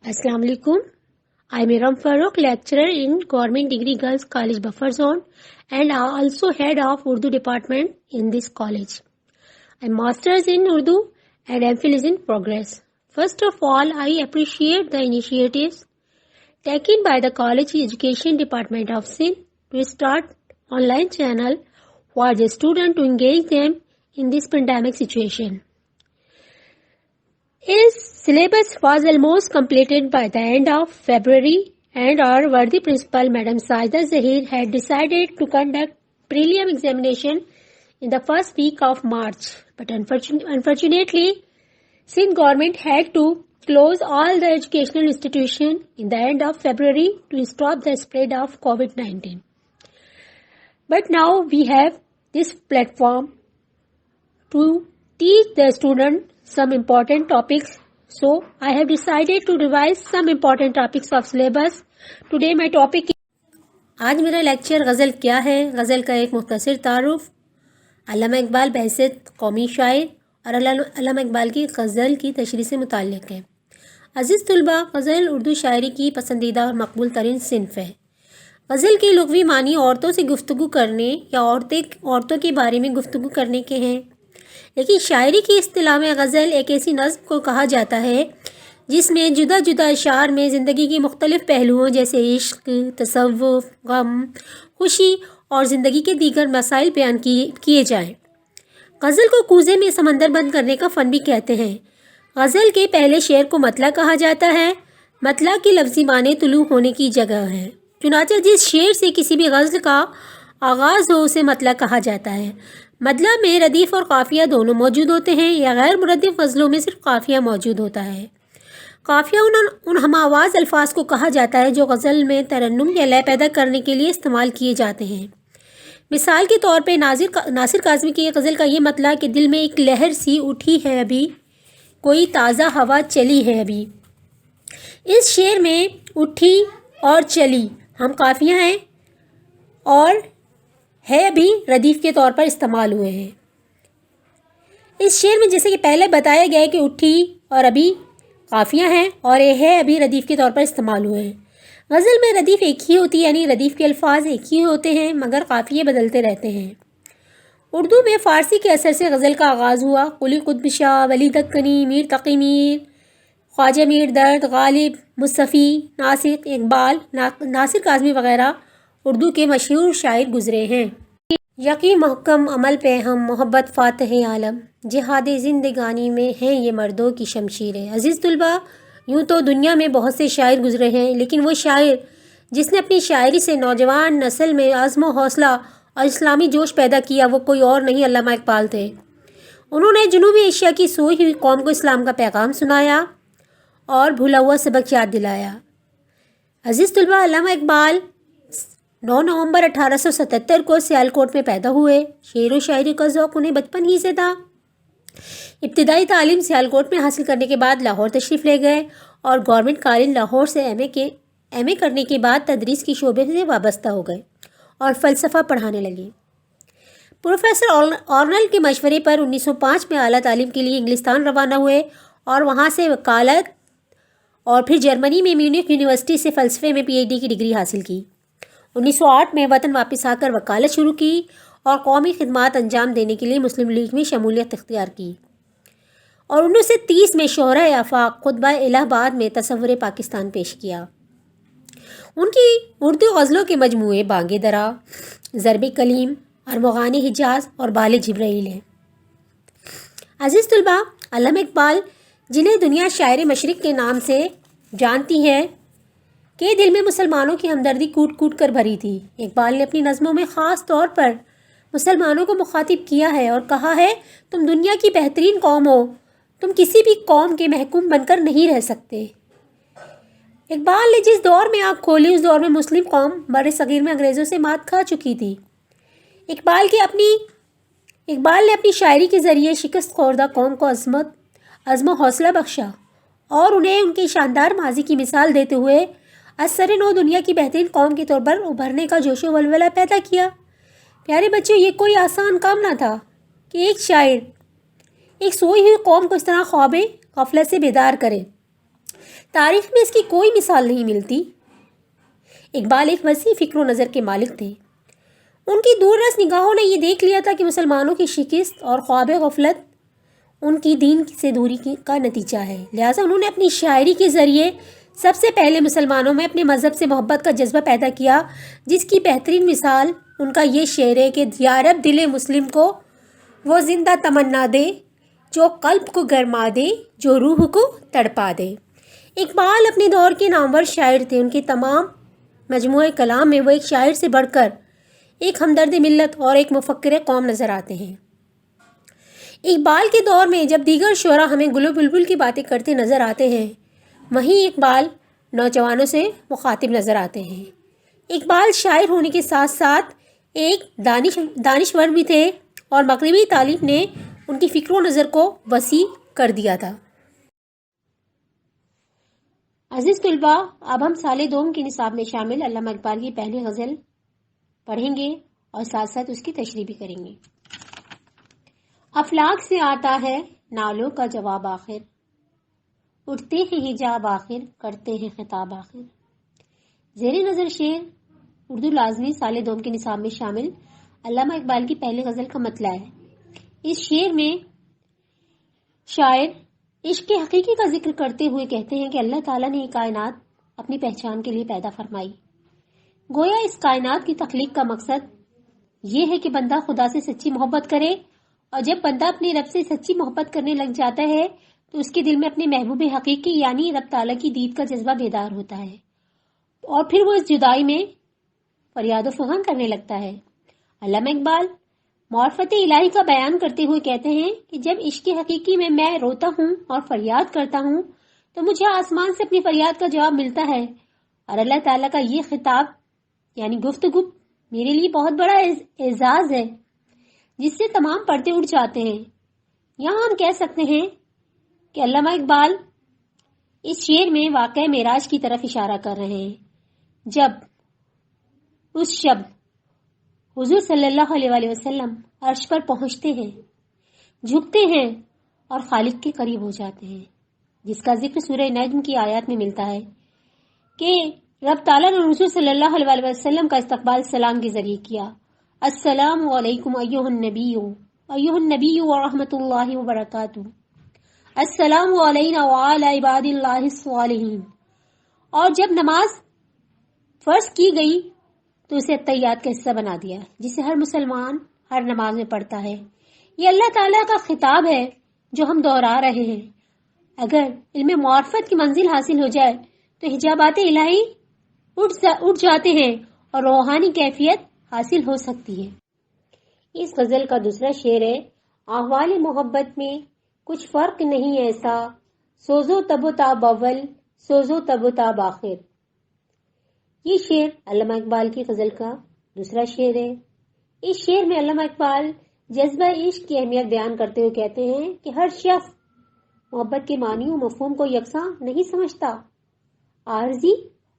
Assalamu alaikum. I am Iram Farouk, lecturer in Government Degree Girls College Buffer Zone and also head of Urdu department in this college. My master's in Urdu and MPhil is in progress. First of all, I appreciate the initiatives taken by the college education department of Sindh to start online channel for the student to engage them in this pandemic situation. Its syllabus was almost completed by the end of February and our worthy principal, Madam Sajda Zahir, had decided to conduct prelim examination in the first week of March. But unfortunately, Sindh government had to close all the educational institutions in the end of February to stop the spread of COVID-19. But now we have this platform to teach the student some important topics. So I have decided to revise some important topics of syllabus. Today my topic is آج میرا lecture غزل کیا ہے. غزل کا ایک مختصر تعارف. علامہ اقبال بحیثیت قومی شاعر اور علامہ اقبال کی غزل کی تشریح سے متعلق ہے. عزیز طلباء، غزل اردو شاعری کی پسندیدہ اور مقبول ترین صنف ہے. غزل کے لغوی معنی عورتوں سے گفتگو کرنے یا عورتوں کے بارے میں گفتگو کرنے کے ہیں، لیکن شاعری کی اصطلاح میں غزل ایک ایسی نظم کو کہا جاتا ہے جس میں جدا جدا اشعار میں زندگی کی مختلف پہلوؤں جیسے عشق، تصوف، غم، خوشی اور زندگی کے دیگر مسائل بیان کیے جائیں. غزل کو کوزے میں سمندر بند کرنے کا فن بھی کہتے ہیں. غزل کے پہلے شعر کو مطلع کہا جاتا ہے. مطلع کے لفظی معنی طلوع ہونے کی جگہ ہے. چنانچہ جس شعر سے کسی بھی غزل کا آغاز ہو اسے مطلع کہا جاتا ہے. مطلع میں ردیف اور قافیہ دونوں موجود ہوتے ہیں، یا غیر مردف غزلوں میں صرف قافیہ موجود ہوتا ہے. قافیہ ان ہم آواز الفاظ کو کہا جاتا ہے جو غزل میں ترنم یا لے پیدا کرنے کے لیے استعمال کیے جاتے ہیں. مثال کے طور پہ ناصر کاظمی کی غزل کا یہ مطلع کہ دل میں ایک لہر سی اٹھی ہے ابھی، کوئی تازہ ہوا چلی ہے ابھی. اس شعر میں اٹھی اور چلی ہم قافیہ ہیں اور ہے ابھی ردیف کے طور پر استعمال ہوئے ہیں. اس شعر میں جیسے کہ پہلے بتایا گیا ہے کہ اٹھی اور ابھی قافیہ ہیں اور ہے ابھی ردیف کے طور پر استعمال ہوئے ہیں. غزل میں ردیف ایک ہی ہوتی ہے، یعنی ردیف کے الفاظ ایک ہی ہوتے ہیں مگر قافیے بدلتے رہتے ہیں. اردو میں فارسی کے اثر سے غزل کا آغاز ہوا. قلی قطب شاہ، ولی دکنی، میر تقی میر، خواجہ میر درد، غالب، مصطفی، ناصر اقبال، ناصر کاظمی وغیرہ اردو کے مشہور شاعر گزرے ہیں. یقین محکم عمل پہ ہم، محبت فاتح عالم، جہاد زندگانی میں ہیں یہ مردوں کی شمشیریں. عزیز طلباء، یوں تو دنیا میں بہت سے شاعر گزرے ہیں، لیکن وہ شاعر جس نے اپنی شاعری سے نوجوان نسل میں عزم و حوصلہ اور اسلامی جوش پیدا کیا وہ کوئی اور نہیں، علامہ اقبال تھے. انہوں نے جنوبی ایشیا کی سوئی ہوئی قوم کو اسلام کا پیغام سنایا اور بھولا ہوا سبق یاد دلایا. عزیز طلباء، علامہ اقبال 9 نومبر 1877 کو سیالکوٹ میں پیدا ہوئے. شعر و شاعری کا ذوق انہیں بچپن ہی سے تھا. ابتدائی تعلیم سیالکوٹ میں حاصل کرنے کے بعد لاہور تشریف لے گئے اور گورنمنٹ کالج لاہور سے ایم اے کرنے کے بعد تدریس کی شعبے سے وابستہ ہو گئے اور فلسفہ پڑھانے لگے. پروفیسر آرنل کے مشورے پر 1905 میں اعلیٰ تعلیم کے لیے انگلستان روانہ ہوئے اور وہاں سے وکالت اور پھر جرمنی میں میونخ یونیورسٹی سے فلسفے میں PhD کی ڈگری حاصل کی. 1908 میں وطن واپس آ کر وکالت شروع کی اور قومی خدمات انجام دینے کے لیے مسلم لیگ میں شمولیت اختیار کی اور 1930 میں شہرۂ آفاق خطبہ الہ آباد میں تصور پاکستان پیش کیا. ان کی اردو غزلوں کے مجموعے بانگ درا، ضرب کلیم، ارمغان حجاز اور بال جبرائیل ہیں. عزیز طلباء، علامہ اقبال جنہیں دنیا شاعر مشرق کے نام سے جانتی ہے کے دل میں مسلمانوں کی ہمدردی کوٹ کوٹ کر بھری تھی. اقبال نے اپنی نظموں میں خاص طور پر مسلمانوں کو مخاطب کیا ہے اور کہا ہے تم دنیا کی بہترین قوم ہو، تم کسی بھی قوم کے محکوم بن کر نہیں رہ سکتے. اقبال نے جس دور میں آنکھ کھولی اس دور میں مسلم قوم بر صغیر میں انگریزوں سے مات کھا چکی تھی. اقبال نے اپنی شاعری کے ذریعے شکست خوردہ قوم کو عزم و حوصلہ بخشا اور انہیں ان کی شاندار ماضی کی مثال دیتے ہوئے اثر نو دنیا کی بہترین قوم کے طور پر ابھرنے کا جوش و ولولہ پیدا کیا. پیارے بچوں، یہ کوئی آسان کام نہ تھا کہ ایک شاعر ایک سوئی ہوئی قوم کو اس طرح خواب غفلت سے بیدار کرے. تاریخ میں اس کی کوئی مثال نہیں ملتی۔ اقبال ایک وسیع فکر و نظر کے مالک تھے۔ ان کی دور رس نگاہوں نے یہ دیکھ لیا تھا کہ مسلمانوں کی شکست اور خواب غفلت ان کی دین سے دوری کا نتیجہ ہے، لہٰذا انہوں نے اپنی شاعری کے ذریعے سب سے پہلے مسلمانوں میں اپنے مذہب سے محبت کا جذبہ پیدا کیا، جس کی بہترین مثال ان کا یہ شعر ہے کہ یا رب دل مسلم کو وہ زندہ تمنا دے جو قلب کو گرما دے، جو روح کو تڑپا دے۔ اقبال اپنے دور کے نامور شاعر تھے۔ ان کے تمام مجموعہ کلام میں وہ ایک شاعر سے بڑھ کر ایک ہمدرد ملت اور ایک مفکر قوم نظر آتے ہیں۔ اقبال کے دور میں جب دیگر شعراء ہمیں گل و بلبل کی باتیں کرتے نظر آتے ہیں، وہیں اقبال نوجوانوں سے مخاطب نظر آتے ہیں۔ اقبال شاعر ہونے کے ساتھ ساتھ ایک دانشور بھی تھے اور مغربی تعلیم نے ان کی فکر و نظر کو وسیع کر دیا تھا۔ عزیز طلباء، اب ہم سال دوم کے نصاب میں شامل علامہ اقبال کی پہلی غزل پڑھیں گے اور ساتھ ساتھ اس کی تشریح بھی کریں گے۔ افلاک سے آتا ہے نالوں کا جواب آخر، اٹھتے ہیں حجاب آخر، کرتے ہیں خطاب آخر۔ زیر نظر شعر اردو لازمی سال دوم کے نصاب میں شامل علامہ اقبال کی پہلی غزل کا مطلع ہے۔ اس شعر میں شاعر عشق کے حقیقی کا ذکر کرتے ہوئے کہتے ہیں کہ اللہ تعالیٰ نے یہ کائنات اپنی پہچان کے لیے پیدا فرمائی۔ گویا اس کائنات کی تخلیق کا مقصد یہ ہے کہ بندہ خدا سے سچی محبت کرے، اور جب بندہ اپنے رب سے سچی محبت کرنے لگ جاتا ہے تو اس کے دل میں اپنے محبوب حقیقی یعنی رب تعالیٰ کی دید کا جذبہ بیدار ہوتا ہے، اور پھر وہ اس جدائی میں فریاد و فغان کرنے لگتا ہے۔ علامہ اقبال معرفت الہی کا بیان کرتے ہوئے کہتے ہیں کہ جب عشق حقیقی میں روتا ہوں اور فریاد کرتا ہوں تو مجھے آسمان سے اپنی فریاد کا جواب ملتا ہے، اور اللہ تعالیٰ کا یہ خطاب یعنی گفتگو میرے لیے بہت بڑا اعزاز ہے جس سے تمام پردے اٹھ جاتے ہیں۔ یہاں ہم کہہ سکتے ہیں کہ علامہ اقبال اس شعر میں واقعہ معراج کی طرف اشارہ کر رہے ہیں، جب اس شب حضور صلی اللہ علیہ وسلم عرش پر پہنچتے ہیں، جھکتے ہیں اور خالق کے قریب ہو جاتے ہیں، جس کا ذکر سورہ نجم کی آیات میں ملتا ہے کہ رب تعالیٰ نے حضور صلی اللہ علیہ وسلم کا استقبال سلام کے ذریعے کیا۔ السلام علیکم ایھا النبی ورحمۃ اللہ وبرکاتہ، السلام علینا وعلی عباد اللہ الصالحین۔ اور جب نماز فرض کی گئی تو اسے التحیات کا حصہ بنا دیا، جسے ہر مسلمان ہر نماز میں پڑھتا ہے۔ یہ اللہ تعالیٰ کا خطاب ہے جو ہم دہرا رہے ہیں۔ اگر علم معرفت کی منزل حاصل ہو جائے تو حجابات الہی اٹھ جاتے ہیں اور روحانی کیفیت حاصل ہو سکتی ہے۔ اس غزل کا دوسرا شعر ہے احوال محبت میں کچھ فرق نہیں ایسا، سوزو تب و تاب اول، سوزو تب و تاب آخر۔ یہ شعر علامہ اقبال کی غزل کا دوسرا شعر ہے۔ اس شعر میں علامہ اقبال جذبہ عشق کی اہمیت بیان کرتے ہوئے کہتے ہیں کہ ہر شخص محبت کے معنی و مفہوم کو یکساں نہیں سمجھتا۔ عارضی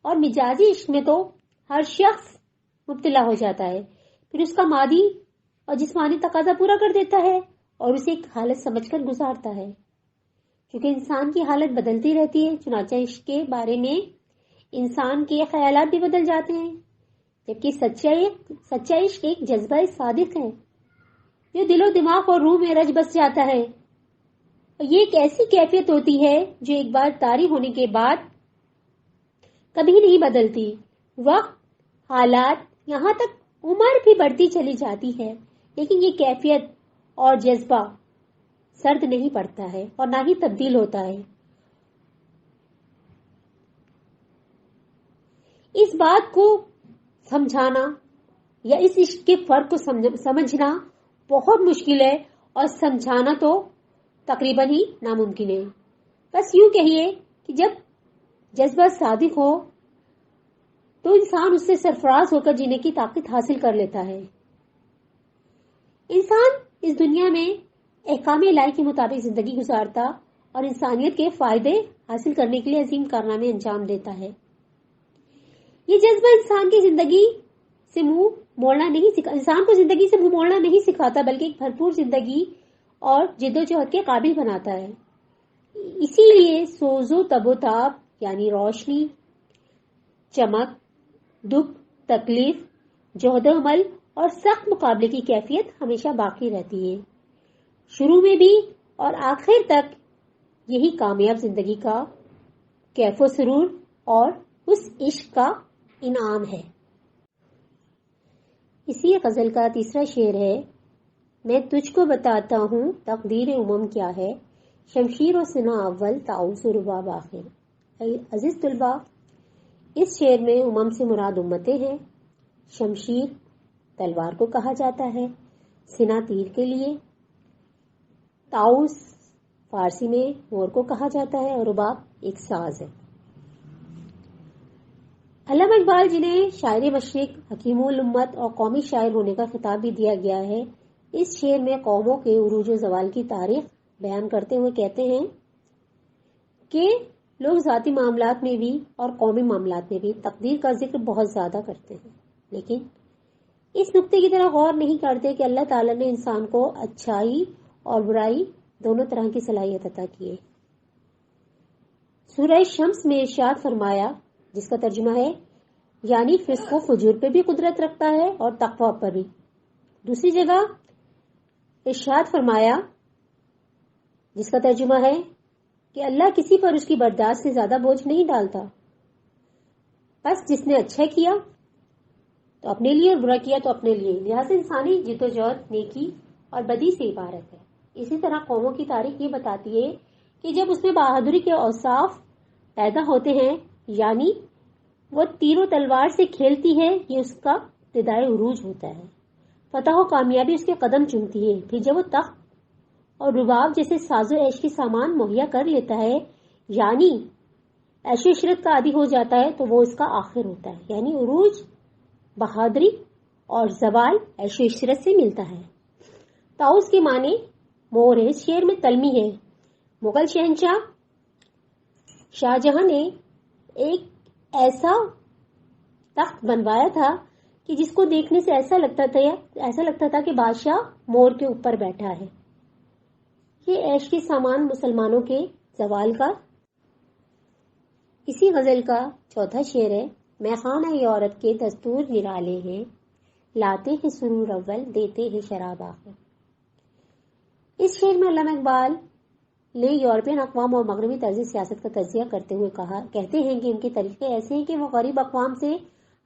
اور مجازی عشق میں تو ہر شخص مبتلا ہو جاتا ہے، پھر اس کا مادی اور جسمانی تقاضا پورا کر دیتا ہے اور اسے ایک حالت سمجھ کر گزارتا ہے۔ کیونکہ انسان کی حالت بدلتی رہتی ہے، چنانچہ عشق کے بارے میں انسان کے خیالات بھی بدل جاتے ہیں، جبکہ سچا عشق ایک جذبہ صادق ہے جو دل و دماغ اور روح میں رچ بس جاتا ہے، اور یہ ایک ایسی کیفیت ہوتی ہے جو ایک بار طاری ہونے کے بعد کبھی نہیں بدلتی۔ وقت، حالات، یہاں تک عمر بھی بڑھتی چلی جاتی ہے، لیکن یہ کیفیت اور جذبہ سرد نہیں پڑتا ہے اور نہ ہی تبدیل ہوتا ہے۔ اس بات کو سمجھانا یا اس عشق کے فرق کو سمجھنا بہت مشکل ہے، اور سمجھانا تو تقریباً ہی ناممکن ہے۔ بس یوں کہیے کہ جب جذبہ صادق ہو تو انسان اس سے سرفراز ہو کر جینے کی طاقت حاصل کر لیتا ہے۔ انسان اس دنیا میں احکام الہی کے مطابق زندگی گزارتا اور انسانیت کے فائدے حاصل کرنے کے لیے عظیم کارنامے انجام دیتا ہے۔ یہ جذبہ انسان کو زندگی سے منہ موڑنا نہیں سکھاتا، بلکہ ایک بھرپور زندگی اور جد و جہد کے قابل بناتا ہے۔ اسی لیے سوز و تب و تاب یعنی روشنی، چمک، دکھ، تکلیف، جہد و عمل اور سخت مقابلے کی کیفیت ہمیشہ باقی رہتی ہے۔ شروع میں بھی اور آخر تک یہی کامیاب زندگی کا کیف و سرور اور اس عشق کا انعام ہے۔ اسی غزل کا تیسرا شعر ہے، میں تجھ کو بتاتا ہوں تقدیر امم کیا ہے، شمشیر و سنا اول طاؤس و رباب آخر۔ عزیز طلباء، اس شعر میں امم سے مراد امتیں ہیں۔ شمشیر تلوار کو کہا جاتا ہے، سنا تیر کے لیے، طاؤس فارسی میں مور کو کہا جاتا ہے اور رباب ایک ساز ہے۔ علامہ اقبال، جنہیں شاعر مشرق، حکیم الامت اور قومی شاعر ہونے کا خطاب بھی دیا گیا ہے، اس شعر میں قوموں کے عروج و زوال کی تاریخ بیان کرتے ہوئے کہتے ہیں کہ لوگ ذاتی معاملات میں بھی اور قومی معاملات میں بھی تقدیر کا ذکر بہت زیادہ کرتے ہیں، لیکن اس نقطے کی طرح غور نہیں کرتے کہ اللہ تعالیٰ نے انسان کو اچھائی اور برائی دونوں طرح کی صلاحیت عطا کی ہے۔ سورہ شمس میں ارشاد فرمایا، جس کا ترجمہ ہے یعنی فسق و فجور پہ بھی قدرت رکھتا ہے اور تقوی پر بھی۔ دوسری جگہ ارشاد فرمایا، جس کا ترجمہ ہے کہ اللہ کسی پر اس کی برداشت سے زیادہ بوجھ نہیں ڈالتا، بس جس نے اچھا کیا تو اپنے لیے اور برا کیا تو اپنے لیے، لہٰذا انسانی جدوجہد نیکی اور بدی سے عبارت ہے۔ اسی طرح قوموں کی تاریخ یہ بتاتی ہے کہ جب اس میں بہادری کے اوصاف پیدا ہوتے ہیں، یعنی وہ تیر و تلوار سے کھیلتی ہے، یہ اس کا ابتدائی عروج ہوتا ہے، فتح و کامیابی اس کے قدم چومتی ہے۔ پھر جب وہ تخت اور رباب جیسے ساز و عیش کی سامان مہیا کر لیتا ہے، یعنی عیش و عشرت کا عادی ہو جاتا ہے، تو وہ اس کا آخر ہوتا ہے، یعنی عروج بہادری اور زوال عیش و عشرت سے ملتا ہے۔ طاؤس کے معنی مور ہے، اس شعر میں تلمی ہے۔ مغل شہنشاہ شاہجہاں نے ایک ایسا تخت بنوایا تھا کہ جس کو دیکھنے سے ایسا لگتا تھا کہ بادشاہ مور کے اوپر بیٹھا ہے۔ یہ عیش کے سامان مسلمانوں کے زوال کا۔ اسی غزل کا چوتھا شعر ہے، میں خانہ عورت کے دستور نرالے ہیں، لاتے ہیں سرور اول دیتے ہیں شراب آخر۔ اس شعر میں علامہ اقبال نے یورپین اقوام اور مغربی طرز سیاست کا تجزیہ کرتے ہوئے کہتے ہیں کہ ان کے طریقے ایسے ہیں کہ وہ غریب اقوام سے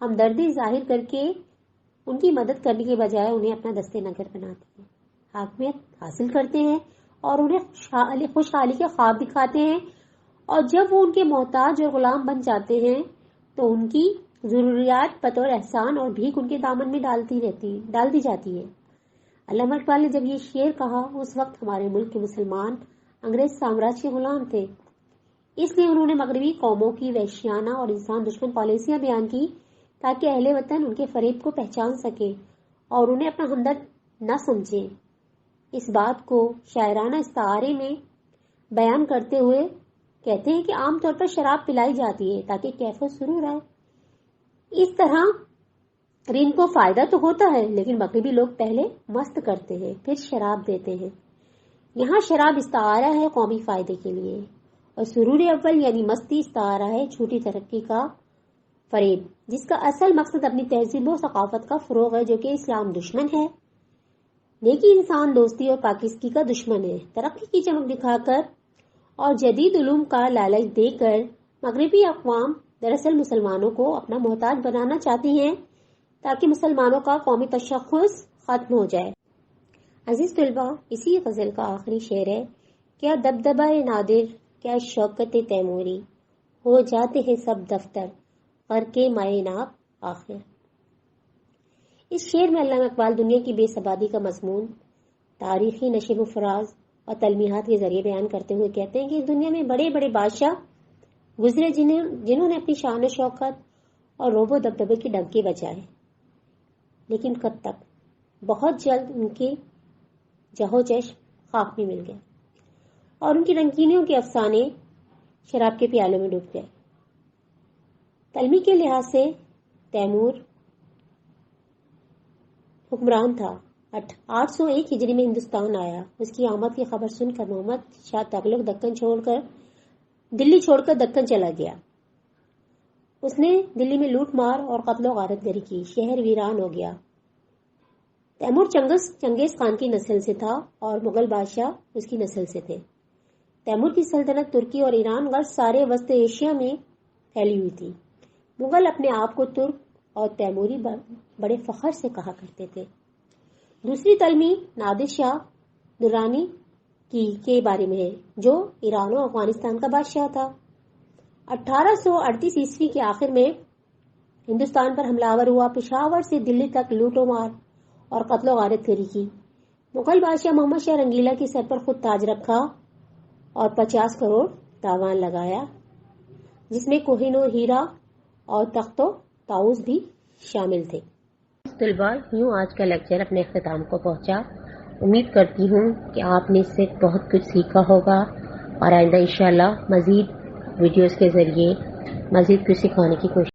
ہمدردی ظاہر کر کے ان کی مدد کرنے کے بجائے انہیں اپنا دستے نگر بناتے ہیں، حاکمیت حاصل کرتے ہیں اور انہیں خوشحالی کے خواب دکھاتے ہیں، اور جب وہ ان کے محتاج اور غلام بن جاتے ہیں تو ان کی ضروریات بطور احسان اور بھیک ان کے دامن میں ڈال دی جاتی ہے۔ علامہ اقبال نے جب یہ شعر کہا، اس وقت ہمارے ملک کے مسلمان انگریز سامراج کے غلام تھے، اس لیے انہوں نے مغربی قوموں کی وحشیانہ اور انسان دشمن پالیسیاں بیان کی تاکہ اہل وطن ان کے فریب کو پہچان سکے اور انہیں اپنا ہمدرد نہ سمجھیں۔ اس بات کو شاعرانہ استعارے میں بیان کرتے ہوئے کہتے ہیں کہ عام طور پر شراب پلائی جاتی ہے تاکہ کیف و سرور آئے۔ اس طرح رین کو فائدہ تو ہوتا ہے، لیکن مغربی لوگ پہلے مست کرتے ہیں پھر شراب دیتے ہیں۔ یہاں شراب استعارہ ہے قومی فائدے کے لیے، اور سرور اول یعنی مستی استعارہ ہے جھوٹی ترقی کا فریب، جس کا اصل مقصد اپنی تہذیب و ثقافت کا فروغ ہے، جو کہ اسلام دشمن ہے، نیکی انسان دوستی اور پاکیزگی کا دشمن ہے۔ ترقی کی چمک دکھا کر اور جدید علوم کا لالچ دے کر مغربی اقوام دراصل مسلمانوں کو اپنا محتاج بنانا چاہتی ہیں تاکہ مسلمانوں کا قومی تشخص ختم ہو جائے۔ عزیز طلباء، اسی غزل کا آخری شعر ہے، کیا دبدبہ نادر کیا شوکت تیموری، ہو جاتے ہیں سب دفتر کر کے مائے ناب آخر۔ اس شعر میں علامہ اقبال دنیا کی بے ثباتی کا مضمون تاریخی نشیب و فراز اور تلمیحات کے ذریعے بیان کرتے ہوئے کہتے ہیں کہ دنیا میں بڑے بڑے بادشاہ گزرے جنہوں نے اپنی شان و شوکت اور روب و دبدبے کی ڈنکی بجائے، لیکن کب تک؟ بہت جلد ان کے جہو چشم خاک میں مل گئے اور ان کی رنگینیوں کے افسانے شراب کے پیالوں میں ڈوب گئے۔ تلمی کے لحاظ سے تیمور حکمران تھا، 801 ہجری میں ہندوستان آیا۔ اس کی آمد کی خبر سن کر محمد شاہ تغلق دکن چھوڑ کر دلی چھوڑ کر دکن چلا گیا۔ اس نے دلی میں لوٹ مار اور قتل و غارت گری کی، شہر ویران ہو گیا۔ تیمور چنگیز خان کی نسل سے تھا اور مغل بادشاہ اس کی نسل سے تھے۔ تیمور کی سلطنت ترکی اور ایران غرب سارے وسط ایشیا میں پھیلی ہوئی تھی۔ مغل اپنے آپ کو ترک اور تیموری بڑے فخر سے کہا کرتے تھے۔ دوسری تلمی نادر شاہ درانی کے بارے میں ہے، جو ایران و افغانستان کا بادشاہ تھا۔ 1838 عیسوی کے آخر میں ہندوستان پر حملہ آور ہوا، پشاور سے دلی تک لوٹ و مار اور قتل و غارت گری کی۔ مغل بادشاہ محمد شاہ رنگیلا کے سر پر خود تاج رکھا اور 50 کروڑ تاوان لگایا، جس میں کوہین و ہیرا اور تخت و طاؤس بھی شامل تھے۔ طلباء، یوں آج کا لیکچر اپنے اختتام کو پہنچا۔ امید کرتی ہوں کہ آپ نے اس سے بہت کچھ سیکھا ہوگا اور آئندہ انشاءاللہ مزید ویڈیوز کے ذریعے مزید کچھ سکھانے کی کوشش